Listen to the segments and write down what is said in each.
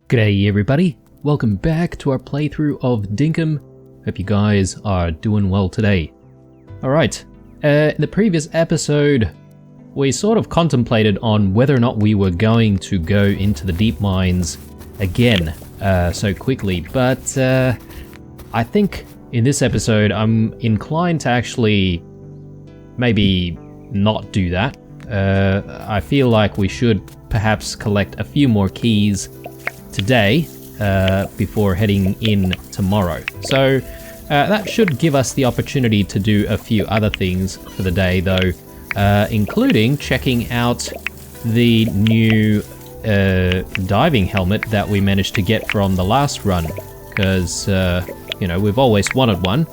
G'day everybody, welcome back to our playthrough of Dinkum. Hope you guys are doing well today. Alright, in the previous episode we sort of contemplated on whether or not we were going to go into the deep mines again so quickly, but I think in this episode I'm inclined to actually maybe not do that. I feel like we should perhaps collect a few more keys today before heading in tomorrow. So that should give us the opportunity to do a few other things for the day though, including checking out the new diving helmet that we managed to get from the last run, because you know, we've always wanted one,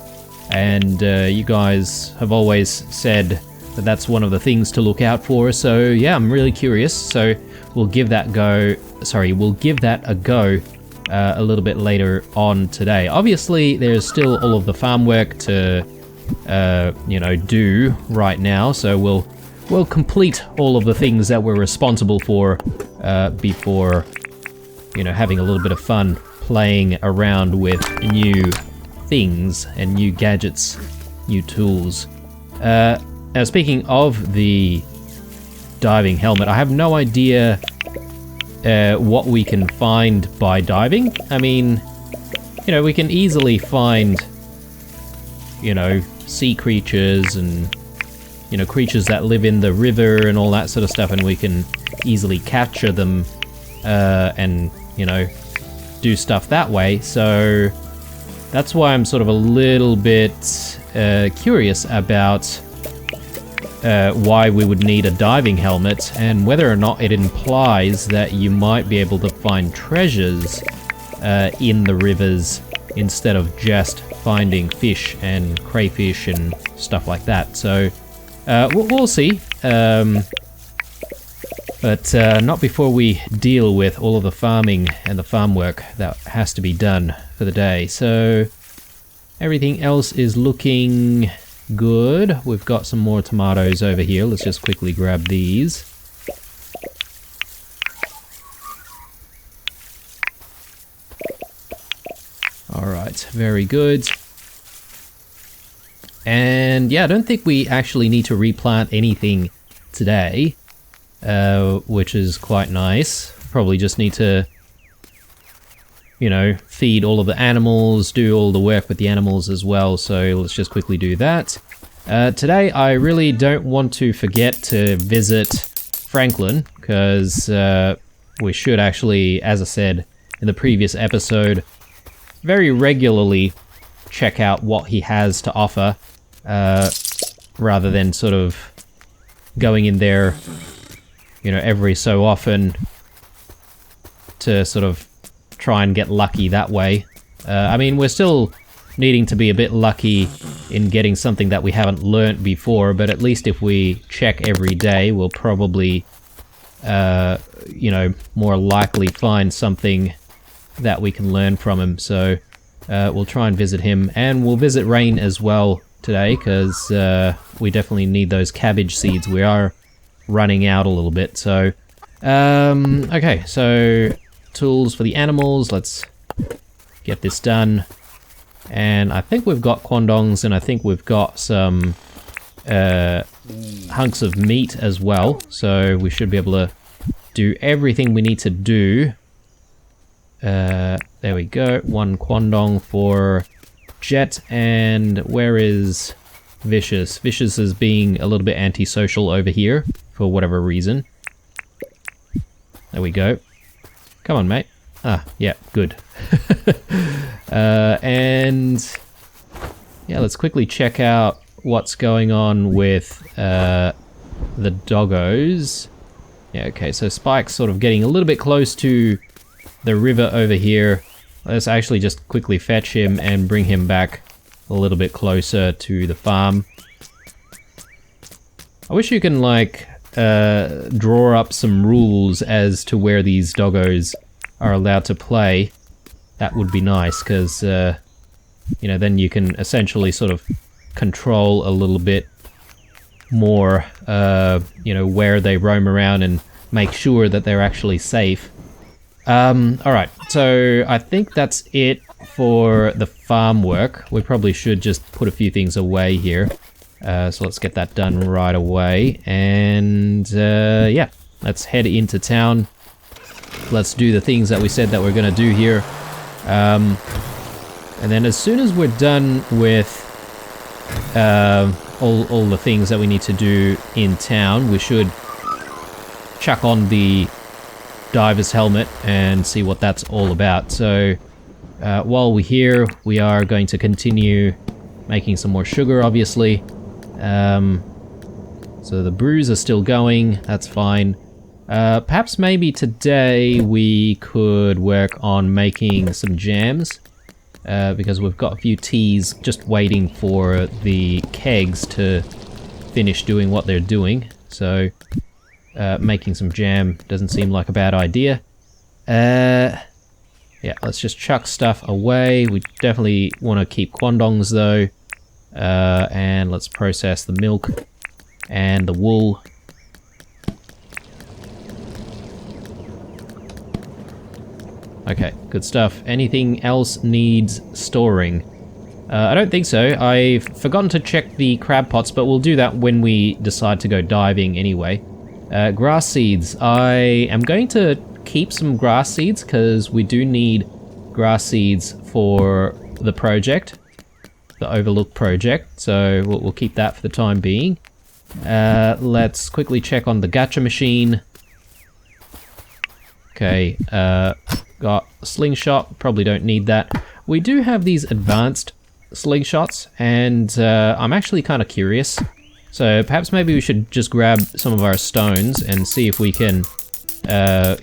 and you guys have always said that that's one of the things to look out for. So yeah, I'm really curious, so we'll give that a go a little bit later on today. Obviously there's still all of the farm work to you know, do right now, so we'll complete all of the things that we're responsible for before, you know, having a little bit of fun playing around with new things and new gadgets, new tools. Now, speaking of the diving helmet, I have no idea what we can find by diving. I mean, you know, we can easily find, you know, sea creatures and, you know, creatures that live in the river and all that sort of stuff, and we can easily capture them and, you know, do stuff that way. So that's why I'm sort of a little bit curious about why we would need a diving helmet, and whether or not it implies that you might be able to find treasures in the rivers instead of just finding fish and crayfish and stuff like that. So we'll see, but not before we deal with all of the farming and the farm work that has to be done for the day. So everything else is looking good. We've got some more tomatoes over here. Let's just quickly grab these. Alright, very good. And yeah, I don't think we actually need to replant anything today, which is quite nice. Probably just need to, you know, feed all of the animals, do all the work with the animals as well, so let's just quickly do that. Today I really don't want to forget to visit Franklin, because we should actually, as I said in the previous episode, very regularly check out what he has to offer, rather than sort of going in there, you know, every so often to sort of try and get lucky that way. I mean, we're still needing to be a bit lucky in getting something that we haven't learnt before, but at least if we check every day, we'll probably, you know, more likely find something that we can learn from him. So we'll try and visit him, and we'll visit Rain as well today, because we definitely need those cabbage seeds. We are running out a little bit. So okay, so tools for the animals, let's get this done. And I think we've got quandongs, and I think we've got some hunks of meat as well, so we should be able to do everything we need to do. There we go, one quandong for Jet, and where is Vicious? Vicious is being a little bit antisocial over here for whatever reason. There we go. Come on, mate. Ah, yeah, good. And yeah, let's quickly check out what's going on with the doggos. Yeah, okay, so Spike's sort of getting a little bit close to the river over here. Let's actually just quickly fetch him and bring him back a little bit closer to the farm. I wish you can, like, draw up some rules as to where these doggos are allowed to play. That would be nice, because you know, then you can essentially sort of control a little bit more, you know, where they roam around and make sure that they're actually safe. Alright, so I think that's it for the farm work. We probably should just put a few things away here. So let's get that done right away. And yeah, let's head into town. Let's do the things that we said that we're going to do here. And then as soon as we're done with all the things that we need to do in town, we should chuck on the diver's helmet and see what that's all about. So while we're here, we are going to continue making some more sugar, obviously. So the brews are still going, that's fine. Perhaps maybe today we could work on making some jams, because we've got a few teas just waiting for the kegs to finish doing what they're doing. So making some jam doesn't seem like a bad idea. Yeah, let's just chuck stuff away. We definitely want to keep quandongs though. And let's process the milk and the wool. Okay, good stuff. Anything else needs storing? I don't think so. I've forgotten to check the crab pots, but we'll do that when we decide to go diving anyway. Grass seeds. I am going to keep some grass seeds because we do need grass seeds for the project. The Overlook project, so we'll keep that for the time being. Let's quickly check on the gacha machine. Okay, got a slingshot, probably don't need that. We do have these advanced slingshots, and I'm actually kind of curious. So perhaps maybe we should just grab some of our stones and see if we can,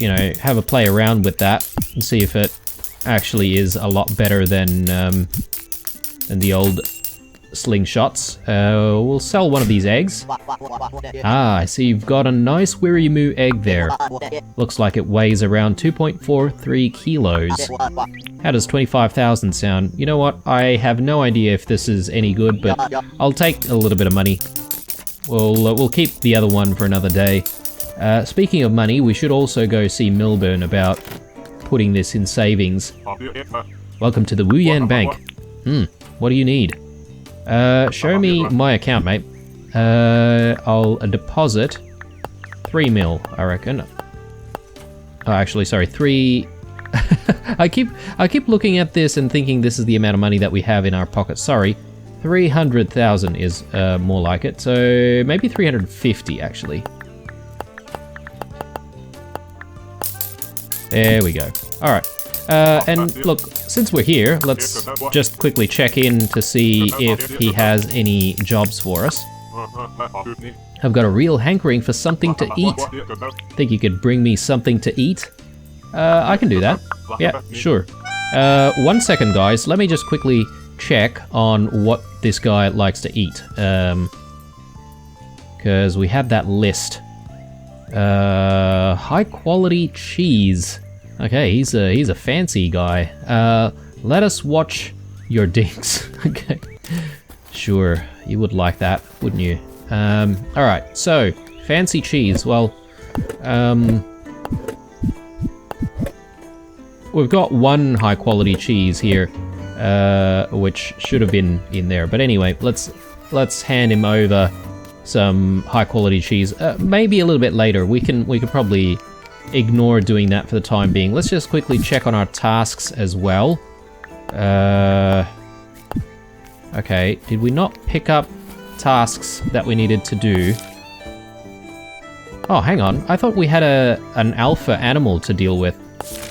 you know, have a play around with that and see if it actually is a lot better than the old slingshots. We'll sell one of these eggs. Ah, I see you've got a nice Wirimu egg there. Looks like it weighs around 2.43 kilos. How does 25,000 sound? You know what? I have no idea if this is any good, but I'll take a little bit of money. We'll keep the other one for another day. Speaking of money, we should also go see Milburn about putting this in savings. Welcome to the Wuyan Bank. What do you need? Show me my account, mate. I'll deposit 3 mil, I reckon. Oh, actually, sorry, 3... I keep looking at this and thinking this is the amount of money that we have in our pocket. Sorry, 300,000 is more like it. So maybe 350, actually. There we go. All right. And look, since we're here, let's just quickly check in to see if he has any jobs for us. I've got a real hankering for something to eat. Think you could bring me something to eat? I can do that. Yeah, sure. 1 second, guys. Let me just quickly check on what this guy likes to eat. Because we have that list. High quality cheese. Okay, he's a fancy guy. Let us watch your dinks. Okay. Sure, you would like that, wouldn't you? Alright, so, fancy cheese. Well, we've got one high quality cheese here, which should have been in there. But anyway, let's hand him over some high quality cheese. Maybe a little bit later. We could probably ignore doing that for the time being. Let's just quickly check on our tasks as well. Okay, did we not pick up tasks that we needed to do? Oh, hang on. I thought we had an alpha animal to deal with.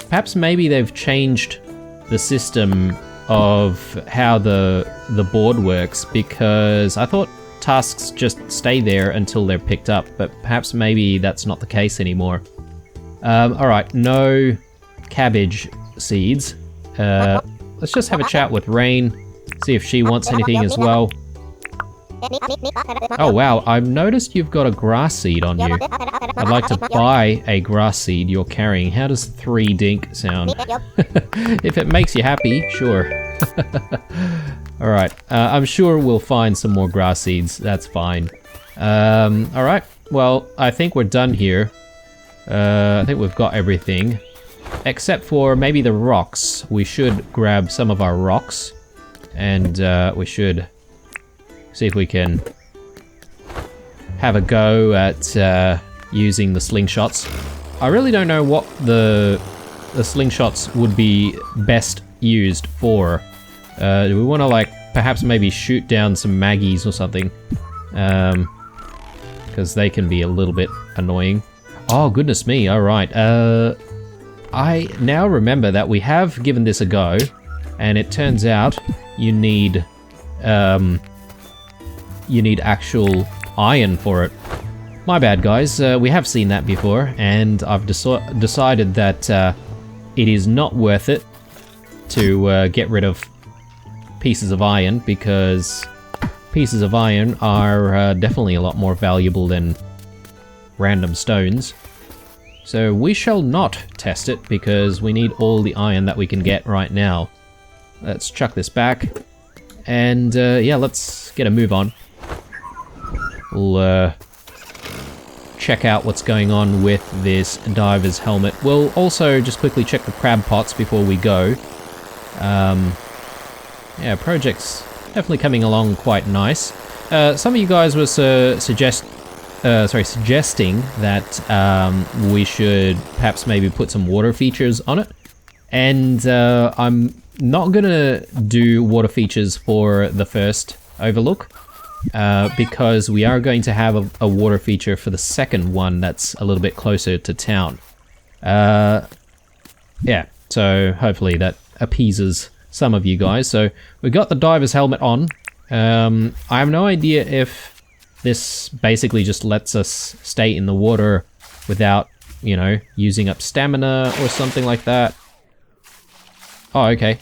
Perhaps maybe they've changed the system of how the board works, because I thought tasks just stay there until they're picked up, but perhaps maybe that's not the case anymore. Alright, no cabbage seeds. Let's just have a chat with Rain, see if she wants anything as well. Oh wow, I've noticed you've got a grass seed on you. I'd like to buy a grass seed you're carrying. How does 3 dink sound? If it makes you happy, sure. Alright, I'm sure we'll find some more grass seeds, that's fine. Alright, well, I think we're done here. I think we've got everything. except for maybe the rocks. We should grab some of our rocks, and we should see if we can have a go at using the slingshots. I really don't know what the slingshots would be best used for. Do we want to, like, perhaps maybe shoot down some Maggies or something? Because they can be a little bit annoying. Oh, goodness me, alright. I now remember that we have given this a go, and it turns out you need actual iron for it. My bad, guys. We have seen that before, and I've decided that it is not worth it to get rid of pieces of iron, because pieces of iron are definitely a lot more valuable than random stones. So we shall not test it, because we need all the iron that we can get right now. Let's chuck this back, and yeah, let's get a move on. We'll check out what's going on with this diver's helmet. We'll also just quickly check the crab pots before we go. Yeah, project's definitely coming along quite nice. Some of you guys were suggesting that we should perhaps maybe put some water features on it. And I'm not gonna do water features for the first overlook, because we are going to have a water feature for the second one that's a little bit closer to town. Yeah, so hopefully that appeases some of you guys. So we got the diver's helmet on. I have no idea if this basically just lets us stay in the water without, you know, using up stamina or something like that. Oh, okay.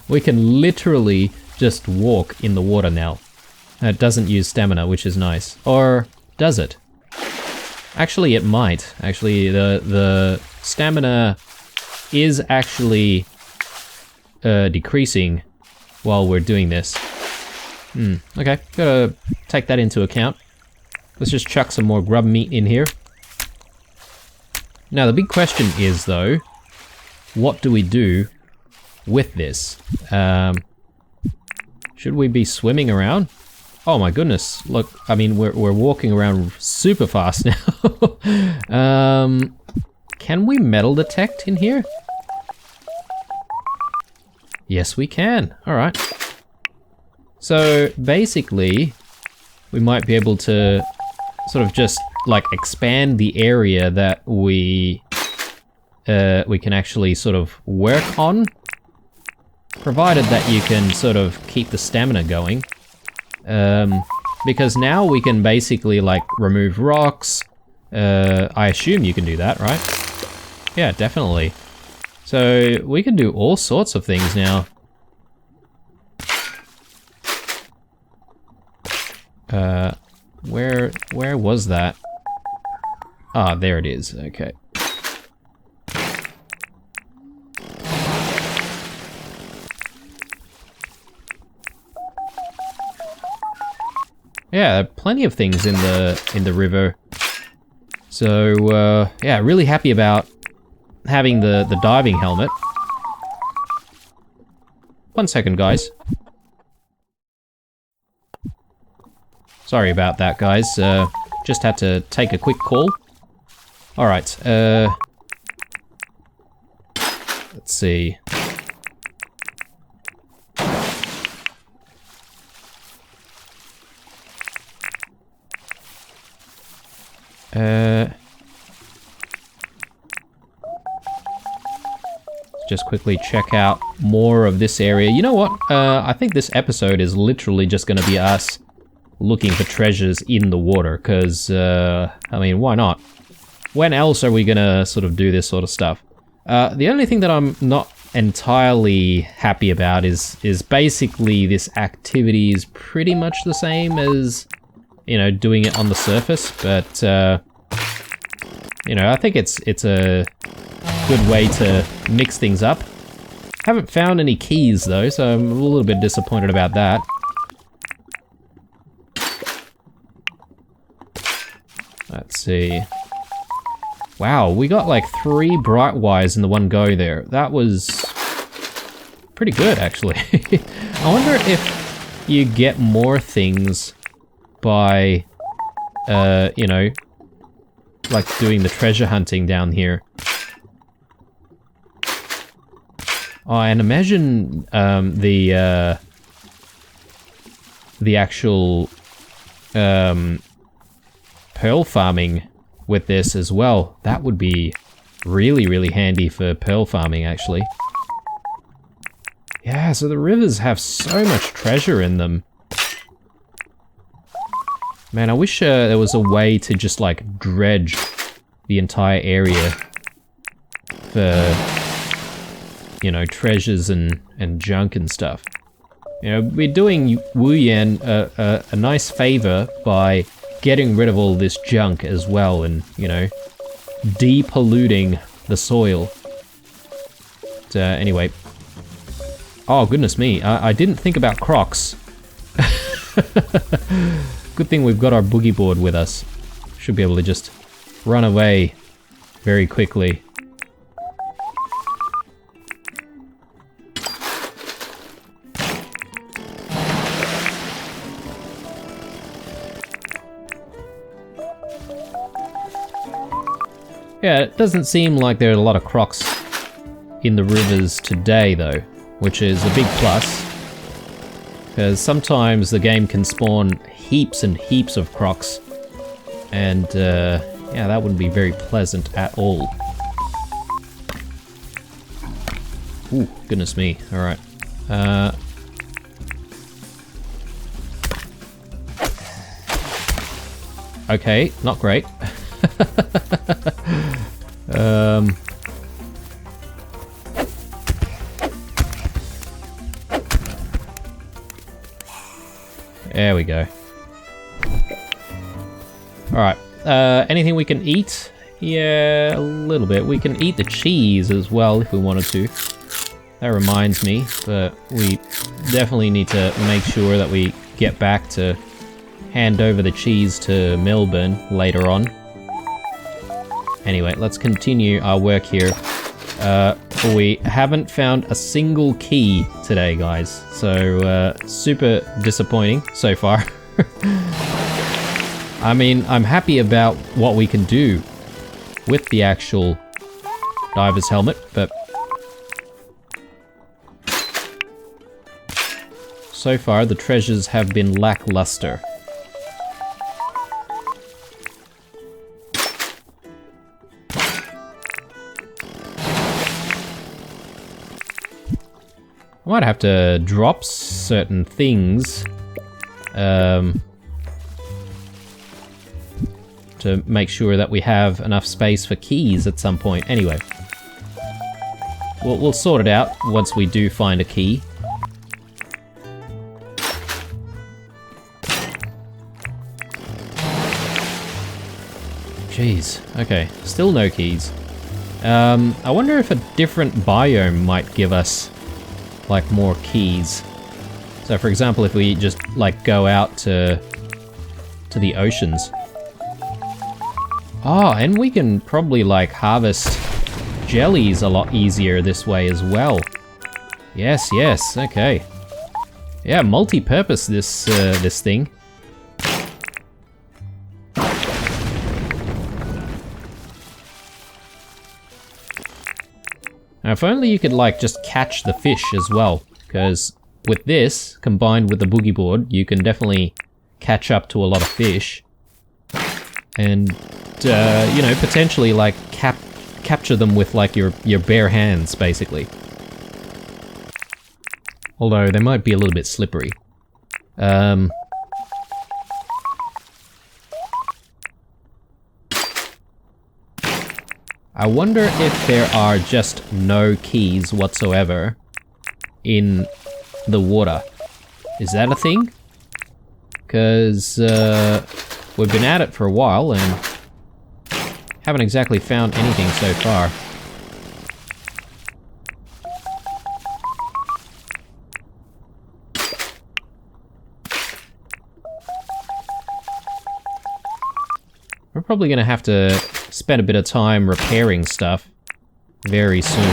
we can literally just walk in the water now. It doesn't use stamina, which is nice. Or does it? Actually, it might. Actually, the stamina is actually decreasing while we're doing this. Okay, gotta take that into account. Let's just chuck some more grub meat in here. Now, the big question is, though, what do we do with this? Should we be swimming around? Oh my goodness, look, I mean, we're walking around super fast now. Can we metal detect in here? Yes, we can. Alright. So, basically, we might be able to sort of just, like, expand the area that we can actually sort of work on, provided that you can sort of keep the stamina going. Because now we can basically, like, remove rocks. I assume you can do that, right? Yeah, definitely. So we can do all sorts of things now. Where was that? Ah, there it is. Okay. Yeah, plenty of things in the river. So yeah, really happy about having the diving helmet. 1 second, guys. Sorry about that, guys. Just had to take a quick call. Alright, let's see. Just quickly check out more of this area. You know what? I think this episode is literally just going to be us looking for treasures in the water, because, I mean, why not? When else are we going to sort of do this sort of stuff? The only thing that I'm not entirely happy about is basically this activity is pretty much the same as, you know, doing it on the surface, but, you know, I think it's a good way to mix things up. Haven't found any keys though, so I'm a little bit disappointed about that. Let's see. Wow, we got like 3 bright wires in the one go there. That was pretty good, actually. I wonder if you get more things by, you know, like doing the treasure hunting down here. Oh, and imagine the actual pearl farming with this as well. That would be really, really handy for pearl farming, actually. Yeah, so the rivers have so much treasure in them. Man, I wish there was a way to just, like, dredge the entire area for, you know, treasures and junk and stuff. You know, we're doing Wu Yan a nice favor by getting rid of all this junk as well and, you know, depolluting the soil. But, anyway. Oh, goodness me. I didn't think about crocs. Good thing we've got our boogie board with us. Should be able to just run away very quickly. Yeah, it doesn't seem like there are a lot of crocs in the rivers today, though, which is a big plus. Because sometimes the game can spawn heaps and heaps of crocs, and yeah, that wouldn't be very pleasant at all. Ooh, goodness me. Alright. Okay, not great. There we go. Alright, anything we can eat? Yeah, a little bit. We can eat the cheese as well if we wanted to. That reminds me, but we definitely need to make sure that we get back to hand over the cheese to Melbourne later on. Anyway, let's continue our work here. We haven't found a single key today, guys, so super disappointing so far. I mean, I'm happy about what we can do with the actual diver's helmet, but so far the treasures have been lackluster. I might have to drop certain things to make sure that we have enough space for keys at some point. Anyway, we'll sort it out once we do find a key. Jeez, okay, still no keys. I wonder if a different biome might give us like more keys. So for example, if we just like go out to the oceans. Oh, and we can probably like harvest jellies a lot easier this way as well. Yes, yes, okay. Yeah, multi-purpose this thing. Now, if only you could, like, just catch the fish as well, because with this, combined with the boogie board, you can definitely catch up to a lot of fish. And, you know, potentially, like, capture them with, like, your bare hands, basically. Although, they might be a little bit slippery. I wonder if there are just no keys whatsoever in the water. Is that a thing? Because we've been at it for a while and haven't exactly found anything so far. We're probably going to have to spend a bit of time repairing stuff very soon.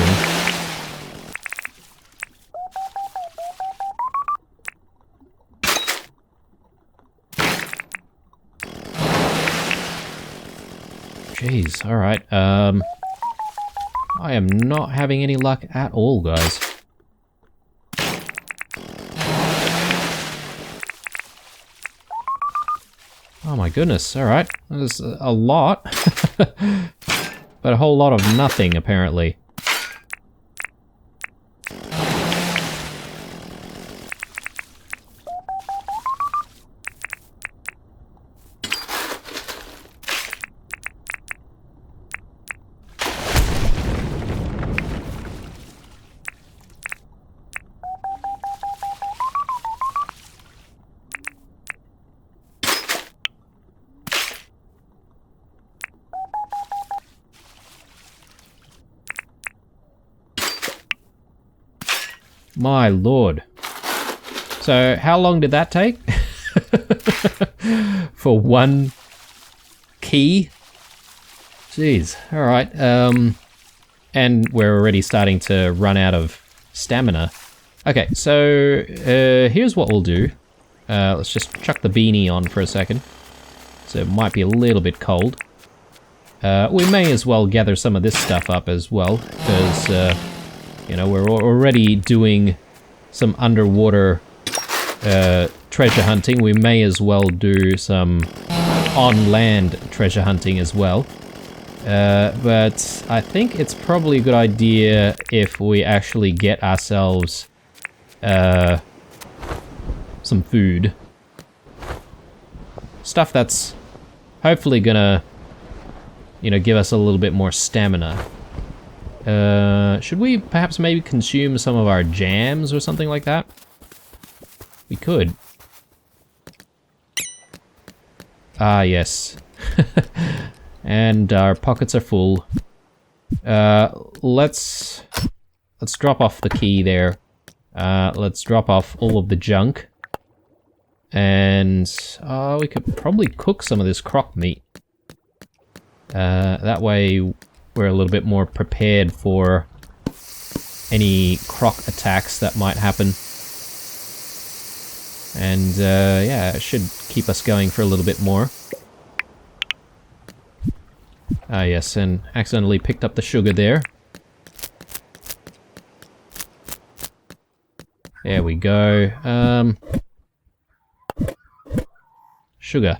Jeez, alright, I am not having any luck at all, guys. Oh my goodness, alright. There's a lot. But a whole lot of nothing, apparently. My lord. So, how long did that take? For one key? Jeez, alright. And we're already starting to run out of stamina. Okay, so here's what we'll do. Let's just chuck the beanie on for a second. So it might be a little bit cold. We may as well gather some of this stuff up as well, because you know, we're already doing some underwater treasure hunting. We may as well do some on-land treasure hunting as well. But I think it's probably a good idea if we actually get ourselves some food. Stuff that's hopefully gonna, you know, give us a little bit more stamina. Should we perhaps maybe consume some of our jams or something like that? We could. Ah, yes. And our pockets are full. Let's drop off the key there. Let's drop off all of the junk. And we could probably cook some of this croc meat. That way we're a little bit more prepared for any croc attacks that might happen. And yeah, it should keep us going for a little bit more. Ah yes, and accidentally picked up the sugar there. There we go. Sugar.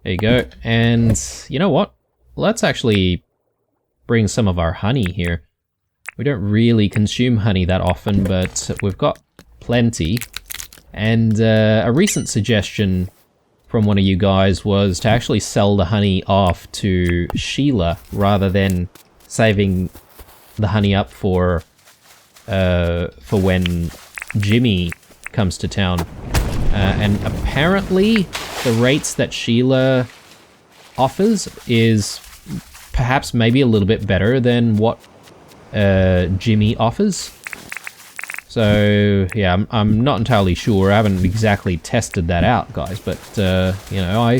There you go. And you know what? Let's actually bring some of our honey here. We don't really consume honey that often, but we've got plenty. And a recent suggestion from one of you guys was to actually sell the honey off to Sheila rather than saving the honey up for when Jimmy comes to town. And apparently the rates that Sheila offers is perhaps maybe a little bit better than what Jimmy offers. So yeah, I'm not entirely sure. I haven't exactly tested that out, guys. But you know,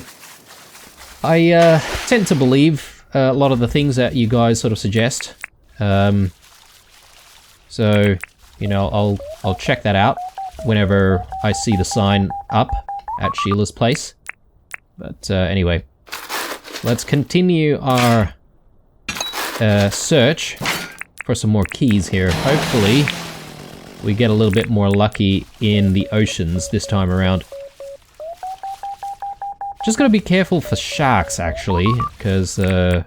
I tend to believe a lot of the things that you guys sort of suggest. So you know, I'll check that out whenever I see the sign up at Sheila's place. But anyway, let's continue our search for some more keys here. Hopefully we get a little bit more lucky in the oceans this time around. Just gotta be careful for sharks, actually, because those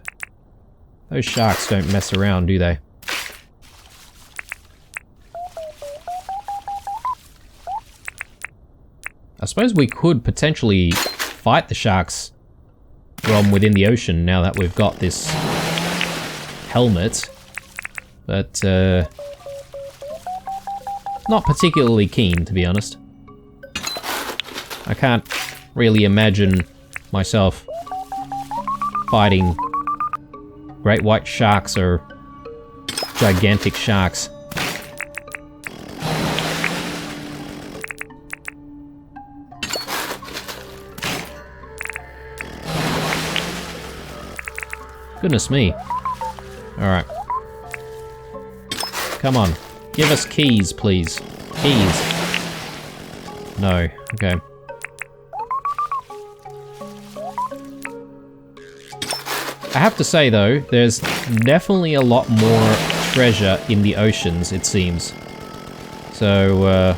sharks don't mess around, do they? I suppose we could potentially fight the sharks from within the ocean now that we've got this helmet, but not particularly keen, to be honest. I can't really imagine myself fighting great white sharks or gigantic sharks. Goodness me. Alright. Come on. Give us keys, please. Keys. No. Okay. I have to say, though, there's definitely a lot more treasure in the oceans, it seems. So,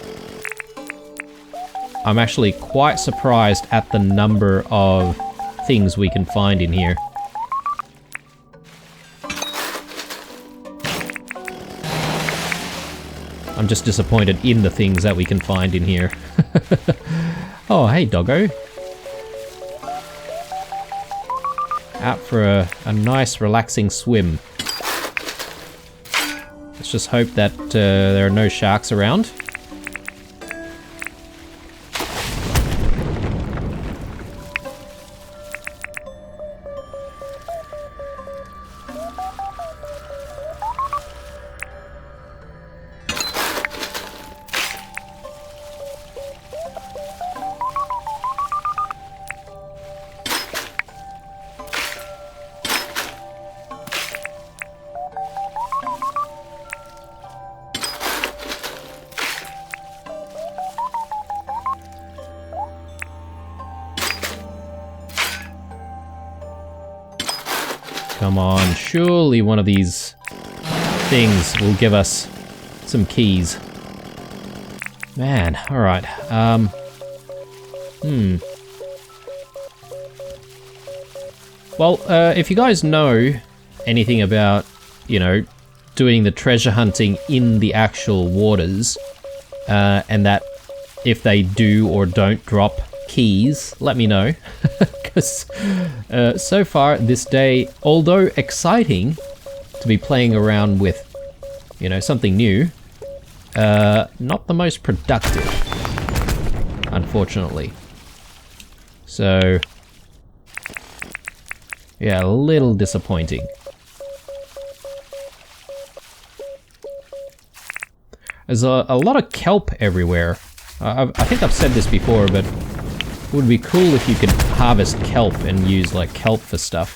I'm actually quite surprised at the number of things we can find in here. I'm just disappointed in the things that we can find in here. Oh, hey, doggo. Out for a nice, relaxing swim. Let's just hope that there are no sharks around. Come on, surely one of these things will give us some keys. Man, alright. Well, if you guys know anything about, you know, doing the treasure hunting in the actual waters, and that if they do or don't drop keys, let me know. Because so far this day, although exciting to be playing around with, you know, something new, not the most productive, unfortunately. So, yeah, a little disappointing. There's a lot of kelp everywhere. I think I've said this before, but it would be cool if you could harvest kelp and use, like, kelp for stuff.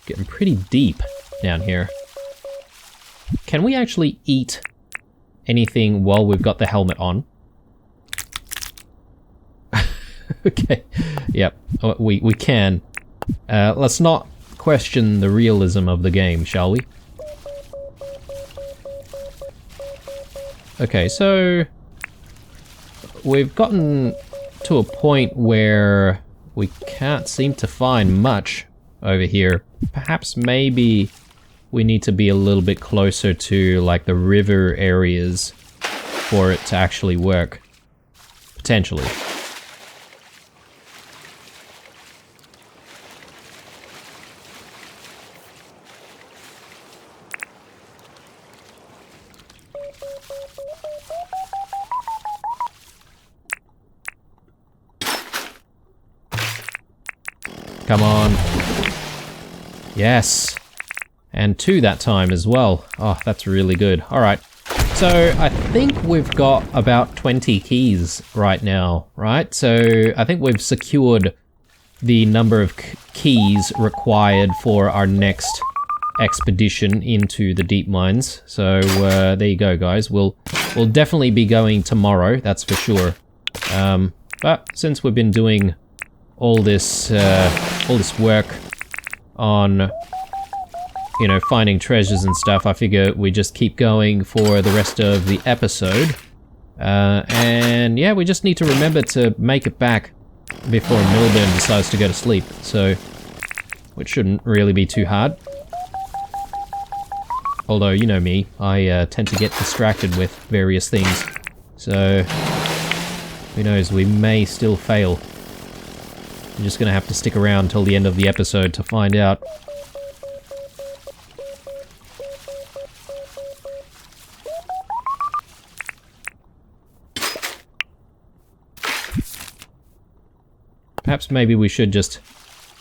Getting pretty deep down here. Can we actually eat anything while we've got the helmet on? Okay, yep, we can. Let's not question the realism of the game, shall we? Okay, so we've gotten to a point where we can't seem to find much over here. Perhaps maybe we need to be a little bit closer to, like, the river areas for it to actually work. Potentially. Come on. Yes. And 2 that time as well. Oh, that's really good. Alright. So, I think we've got about 20 keys right now, right? So, I think we've secured the number of keys required for our next expedition into the deep mines. So, there you go, guys. We'll definitely be going tomorrow, that's for sure. But since we've been doing all this work on, you know, finding treasures and stuff, I figure we just keep going for the rest of the episode. And yeah, we just need to remember to make it back before Milburn decides to go to sleep, so which shouldn't really be too hard. Although, you know me, I tend to get distracted with various things, so who knows, we may still fail. I'm just gonna have to stick around till the end of the episode to find out. Perhaps maybe we should just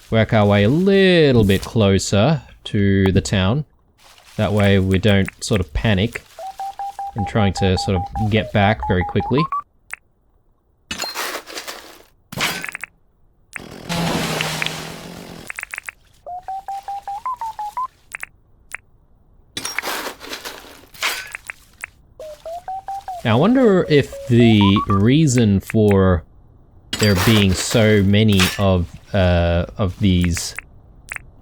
work our way a little bit closer to the town. That way we don't sort of panic in trying to sort of get back very quickly. Now I wonder if the reason for there being so many of these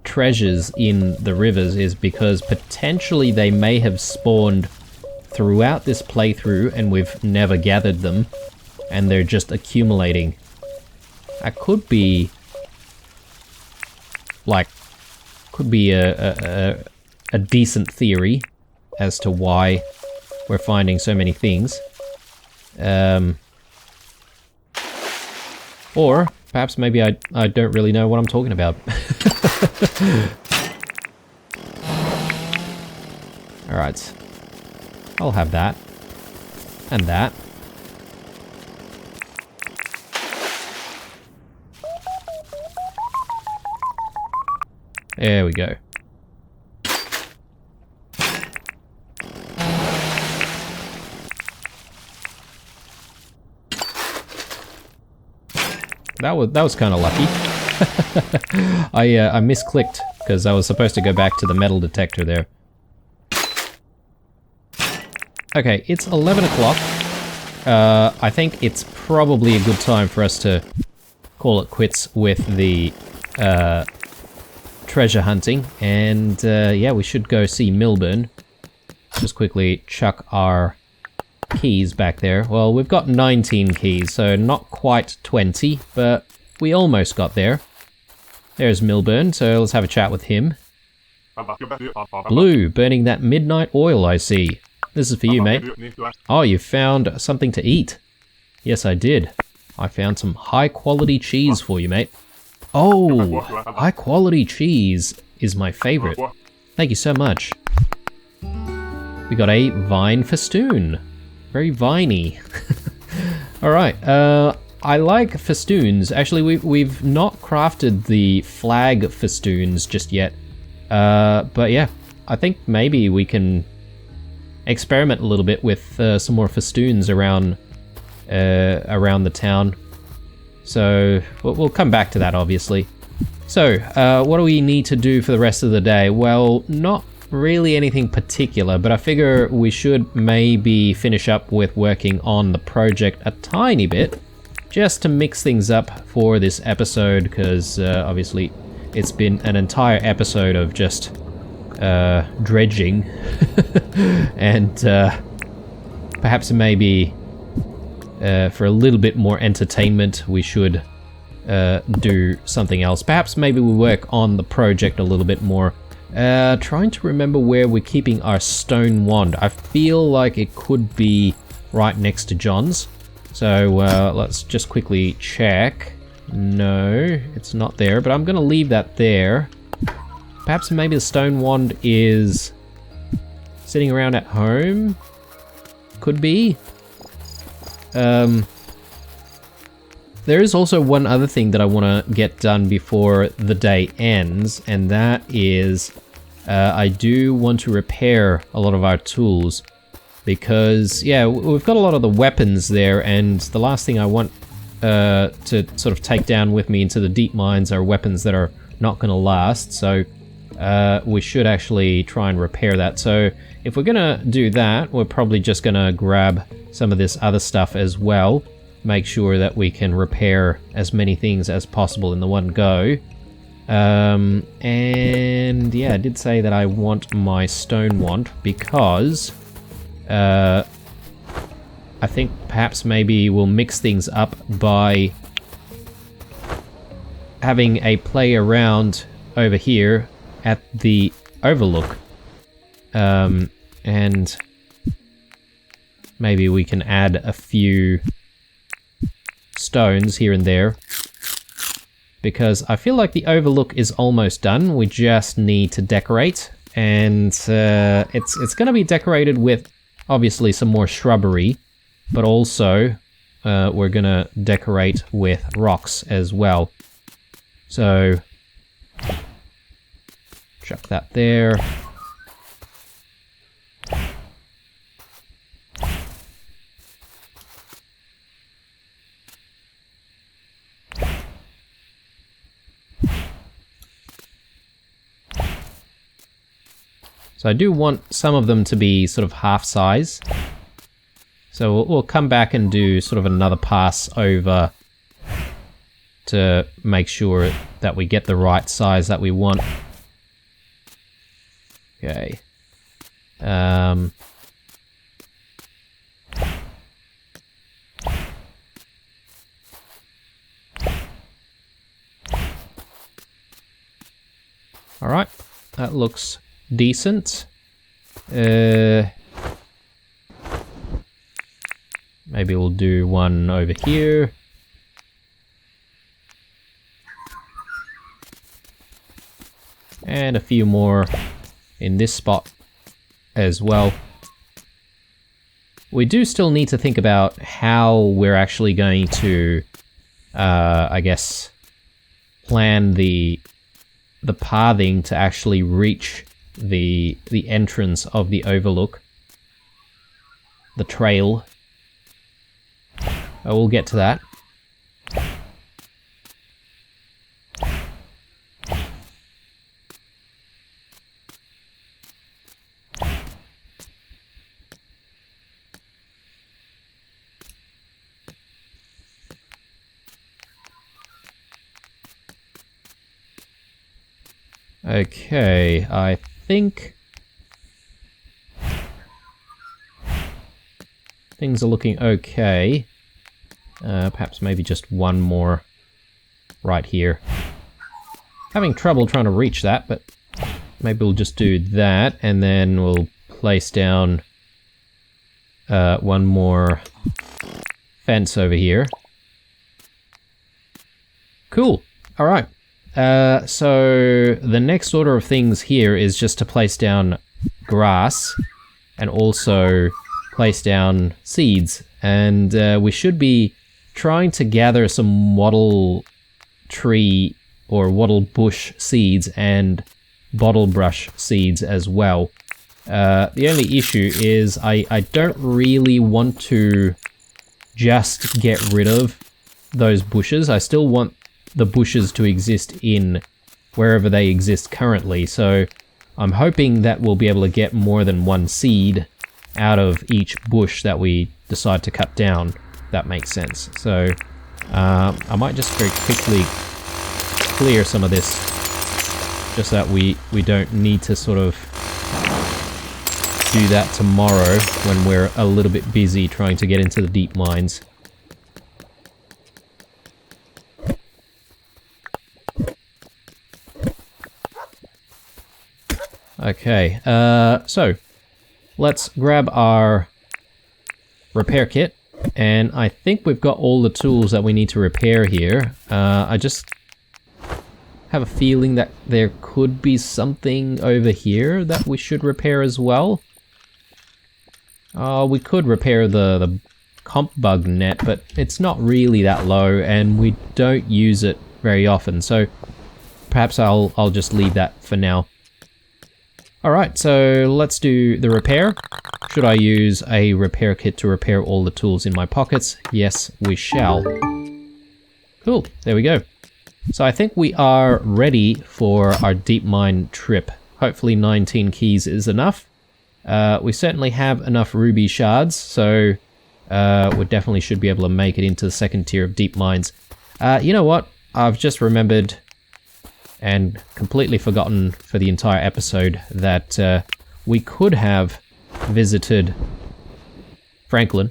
treasures in the rivers is because potentially they may have spawned throughout this playthrough and we've never gathered them and they're just accumulating. That could be like a decent theory as to why we're finding so many things. Or perhaps maybe I don't really know what I'm talking about. Alright. I'll have that. And that. There we go. That was kind of lucky. I misclicked because I was supposed to go back to the metal detector there. Okay, it's 11 o'clock. I think it's probably a good time for us to call it quits with the treasure hunting. And yeah, we should go see Milburn. Just quickly chuck our keys back there. Well, we've got 19 keys, so not quite 20, but we almost got there. There's Milburn, so let's have a chat with him. Blue, burning that midnight oil, I see. This is for you, mate. Oh, you found something to eat. Yes, I did. I found some high-quality cheese for you, mate. Oh, high-quality cheese is my favorite. Thank you so much. We got a vine festoon. Very viney. Alright, I like festoons. Actually, we've not crafted the flag festoons just yet. But yeah, I think maybe we can experiment a little bit with some more festoons around the town. So we'll come back to that, obviously. So, what do we need to do for the rest of the day? Well, not really anything particular, but I figure we should maybe finish up with working on the project a tiny bit, just to mix things up for this episode, because obviously it's been an entire episode of just dredging, and perhaps maybe for a little bit more entertainment we should do something else. Perhaps maybe we work on the project a little bit more. Trying to remember where we're keeping our stone wand. I feel like it could be right next to John's. So let's just quickly check. No, it's not there, but I'm gonna leave that there. Perhaps maybe the stone wand is sitting around at home? Could be. There is also one other thing that I want to get done before the day ends, and that is I do want to repair a lot of our tools, because yeah, we've got a lot of the weapons there, and the last thing I want to sort of take down with me into the deep mines are weapons that are not going to last, so we should actually try and repair that. So if we're gonna do that, we're probably just gonna grab some of this other stuff as well. Make sure that we can repair as many things as possible in the one go. And yeah, I did say that I want my stone wand because I think perhaps maybe we'll mix things up by having a play around over here at the overlook. And maybe we can add a few stones here and there, because I feel like the overlook is almost done. We just need to decorate, and it's going to be decorated with obviously some more shrubbery, but also we're going to decorate with rocks as well. So Chuck that there. So I do want some of them to be sort of half size. So we'll come back and do sort of another pass over to make sure that we get the right size that we want. Okay. Alright, that looks decent. Maybe we'll do one over here. And a few more in this spot as well. We do still need to think about how we're actually going to, I guess, plan the pathing to actually reach the entrance of the overlook. The trail. We'll get to that. Okay, I think things are looking okay. Perhaps maybe just one more right here. Having trouble trying to reach that, but maybe we'll just do that, and then we'll place down one more fence over here. Cool. All right. So the next order of things here is just to place down grass and also place down seeds. And we should be trying to gather some wattle tree or wattle bush seeds and bottle brush seeds as well. The only issue is I don't really want to just get rid of those bushes. I still want the bushes to exist in wherever they exist currently, so I'm hoping that we'll be able to get more than one seed out of each bush that we decide to cut down, if that makes sense. So I might just very quickly clear some of this, just so that we don't need to sort of do that tomorrow when we're a little bit busy trying to get into the deep mines. Okay, so let's grab our repair kit, and I think we've got all the tools that we need to repair here. I just have a feeling that there could be something over here that we should repair as well. We could repair the comp bug net, but it's not really that low, and we don't use it very often, so perhaps I'll just leave that for now. Alright, so let's do the repair. Should I use a repair kit to repair all the tools in my pockets? Yes, we shall. Cool, there we go. So I think we are ready for our deep mine trip. Hopefully 19 keys is enough. We certainly have enough ruby shards, so we definitely should be able to make it into the second tier of deep mines. You know what? I've just remembered and completely forgotten for the entire episode that we could have visited Franklin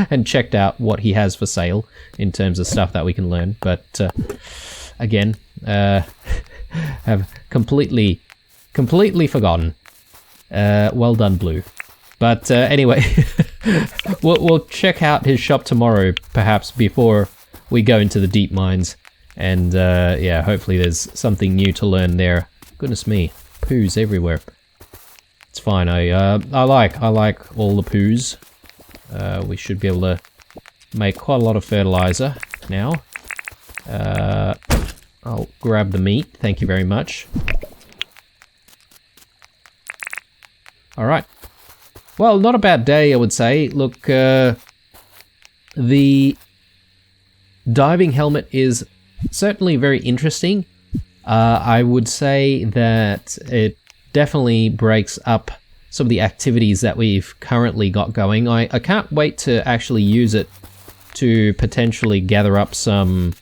and checked out what he has for sale in terms of stuff that we can learn, but again, have completely forgotten. Well done, Blue. But anyway, we'll check out his shop tomorrow, perhaps before we go into the deep mines. And yeah, hopefully there's something new to learn there. Goodness me, poos everywhere. It's fine. I like all the poos. We should be able to make quite a lot of fertilizer now. I'll grab the meat. Thank you very much. All right. Well, not a bad day, I would say. Look, the diving helmet is certainly very interesting. I would say that it definitely breaks up some of the activities that we've currently got going. I can't wait to actually use it to potentially gather up some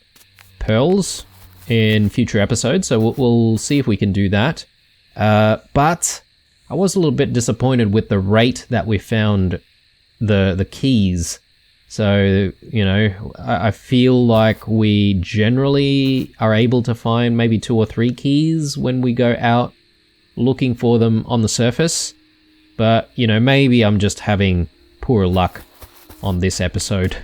pearls in future episodes, so we'll see if we can do that. But I was a little bit disappointed with the rate that we found the keys. So, you know, I feel like we generally are able to find maybe 2 or 3 keys when we go out looking for them on the surface. But, you know, maybe I'm just having poor luck on this episode.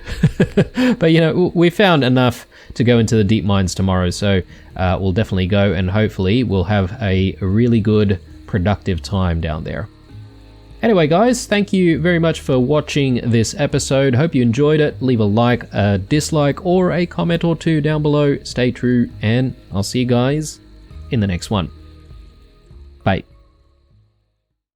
But, you know, we found enough to go into the deep mines tomorrow, so we'll definitely go, and hopefully we'll have a really good, productive time down there. Anyway, guys, thank you very much for watching this episode. Hope you enjoyed it. Leave a like, a dislike, or a comment or two down below. Stay true, and I'll see you guys in the next one. Bye.